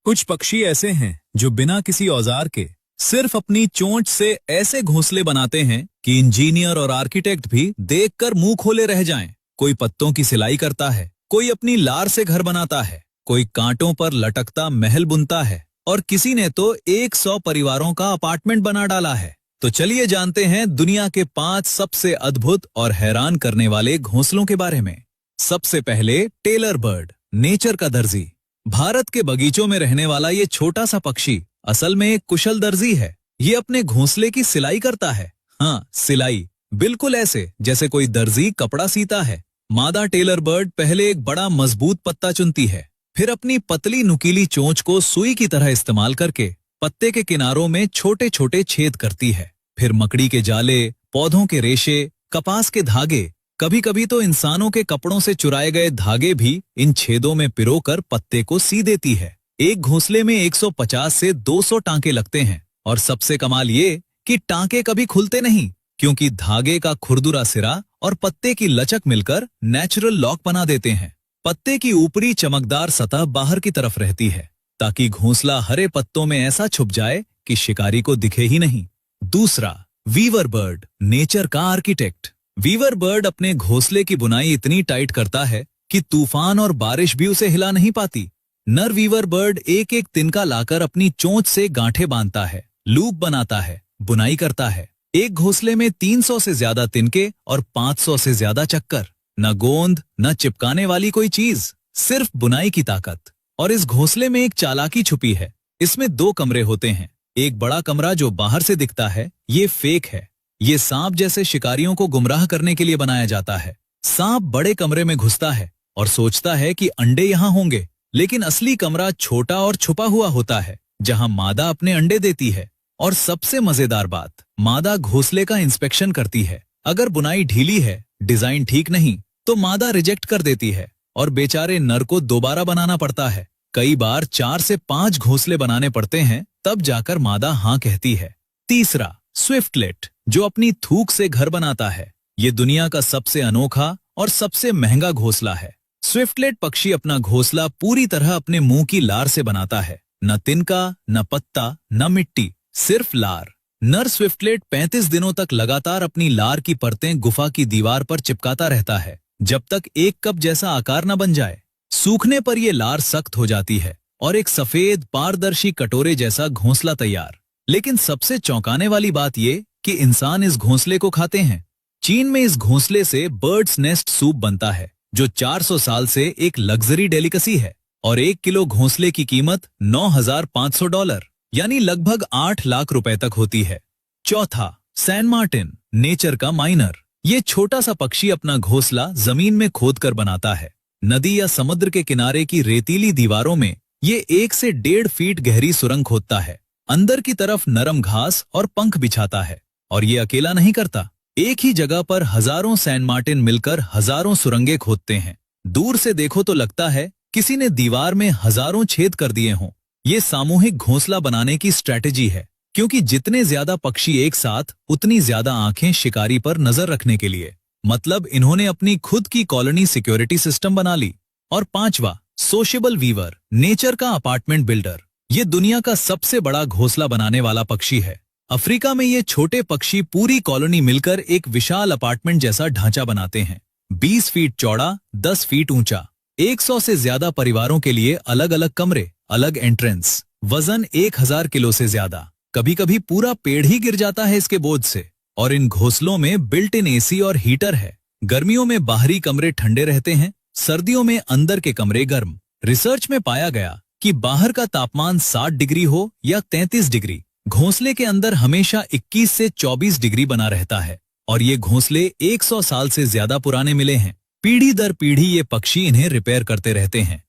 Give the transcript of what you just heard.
कुछ पक्षी ऐसे हैं जो बिना किसी औजार के सिर्फ अपनी चोंच से ऐसे घोंसले बनाते हैं कि इंजीनियर और आर्किटेक्ट भी देखकर मुंह खोले रह जाएं। कोई पत्तों की सिलाई करता है, कोई अपनी लार से घर बनाता है, कोई कांटों पर लटकता महल बुनता है और किसी ने तो 100 परिवारों का अपार्टमेंट बना डाला है। तो चलिए जानते हैं दुनिया के 5 सबसे अद्भुत और हैरान करने वाले घोंसलों के बारे में। सबसे पहले टेलर बर्ड, नेचर का दर्जी। भारत के बगीचों में रहने वाला ये छोटा सा पक्षी असल में एक कुशल दर्जी है। ये अपने घोंसले की सिलाई करता है। हाँ, सिलाई, बिल्कुल ऐसे जैसे कोई दर्जी कपड़ा सीता है। मादा टेलर बर्ड पहले एक बड़ा मजबूत पत्ता चुनती है, फिर अपनी पतली नुकीली चोंच को सुई की तरह इस्तेमाल करके पत्ते के किनारों में छोटे छोटे छेद करती है। फिर मकड़ी के जाले, पौधों के रेशे, कपास के धागे, कभी कभी तो इंसानों के कपड़ों से चुराए गए धागे भी इन छेदों में पिरोकर पत्ते को सी देती है। एक घोंसले में 150 से 200 टांके लगते हैं और सबसे कमाल ये कि टांके कभी खुलते नहीं, क्योंकि धागे का खुरदुरा सिरा और पत्ते की लचक मिलकर नेचुरल लॉक बना देते हैं। पत्ते की ऊपरी चमकदार सतह बाहर की तरफ रहती है ताकि घोंसला हरे पत्तों में ऐसा छुप जाए कि शिकारी को दिखे ही नहीं। दूसरा, वीवर बर्ड, नेचर का आर्किटेक्ट। वीवर बर्ड अपने घोंसले की बुनाई इतनी टाइट करता है कि तूफान और बारिश भी उसे हिला नहीं पाती। नर वीवर बर्ड एक एक तिनका लाकर अपनी चोंच से गांठें बांधता है, लूप बनाता है, बुनाई करता है। एक घोंसले में 300 से ज्यादा तिनके और 500 से ज्यादा चक्कर। न गोंद, न चिपकाने वाली कोई चीज, सिर्फ बुनाई की ताकत। और इस घोंसले में एक चालाकी छुपी है। इसमें 2 कमरे होते हैं। एक बड़ा कमरा जो बाहर से दिखता है, ये फेक है। ये सांप जैसे शिकारियों को गुमराह करने के लिए बनाया जाता है। सांप बड़े कमरे में घुसता है और सोचता है कि अंडे यहाँ होंगे, लेकिन असली कमरा छोटा और छुपा हुआ होता है जहाँ मादा अपने अंडे देती है। और सबसे मजेदार बात, मादा घोंसले का इंस्पेक्शन करती है। अगर बुनाई ढीली है, डिजाइन ठीक नहीं, तो मादा रिजेक्ट कर देती है और बेचारे नर को दोबारा बनाना पड़ता है। कई बार 4 से 5 घोंसले बनाने पड़ते हैं, तब जाकर मादा हाँ कहती है। तीसरा, स्विफ्टलेट, जो अपनी थूक से घर बनाता है। ये दुनिया का सबसे अनोखा और सबसे महंगा घोंसला है। स्विफ्टलेट पक्षी अपना घोंसला पूरी तरह अपने मुंह की लार से बनाता है। न तिनका, न पत्ता, न मिट्टी, सिर्फ लार। नर स्विफ्टलेट 35 दिनों तक लगातार अपनी लार की परतें गुफा की दीवार पर चिपकाता रहता है, जब तक एक कप जैसा आकार न बन जाए। सूखने पर ये लार सख्त हो जाती है और एक सफेद पारदर्शी कटोरे जैसा घोंसला तैयार। लेकिन सबसे चौंकाने वाली बात ये कि इंसान इस घोंसले को खाते हैं। चीन में इस घोंसले से बर्ड्स नेस्ट सूप बनता है, जो 400 साल से एक लग्जरी डेलिकेसी है। और 1 किलो घोंसले की कीमत $9,500, यानी लगभग 8 लाख रुपए तक होती है। चौथा, सैन मार्टिन, नेचर का माइनर। ये छोटा सा पक्षी अपना घोंसला जमीन में खोदकर बनाता है। नदी या समुद्र के किनारे की रेतीली दीवारों में ये 1 से 1.5 फीट गहरी सुरंग खोदता है। अंदर की तरफ नरम घास और पंख बिछाता है। और ये अकेला नहीं करता, एक ही जगह पर हजारों सैन मार्टिन मिलकर हजारों सुरंगें खोदते हैं। दूर से देखो तो लगता है किसी ने दीवार में हजारों छेद कर दिए हों। ये सामूहिक घोंसला बनाने की स्ट्रैटेजी है, क्योंकि जितने ज्यादा पक्षी एक साथ, उतनी ज्यादा आंखें शिकारी पर नजर रखने के लिए। मतलब इन्होंने अपनी खुद की कॉलोनी सिक्योरिटी सिस्टम बना ली। और पांचवा, सोशेबल वीवर, नेचर का अपार्टमेंट बिल्डर। ये दुनिया का सबसे बड़ा घोंसला बनाने वाला पक्षी है। अफ्रीका में ये छोटे पक्षी पूरी कॉलोनी मिलकर एक विशाल अपार्टमेंट जैसा ढांचा बनाते हैं। 20 फीट चौड़ा, 10 फीट ऊंचा। 100 से ज्यादा परिवारों के लिए अलग अलग कमरे, अलग एंट्रेंस। वजन 1000 किलो से ज्यादा। कभी कभी पूरा पेड़ ही गिर जाता है इसके बोझ से। और इन घोंसलों में बिल्ट इन एसी और हीटर है। गर्मियों में बाहरी कमरे ठंडे रहते हैं, सर्दियों में अंदर के कमरे गर्म। रिसर्च में पाया गया कि बाहर का तापमान 60 डिग्री हो या 33 डिग्री, घोंसले के अंदर हमेशा 21 से 24 डिग्री बना रहता है। और ये घोंसले 100 साल से ज्यादा पुराने मिले हैं। पीढ़ी दर पीढ़ी ये पक्षी इन्हें रिपेयर करते रहते हैं।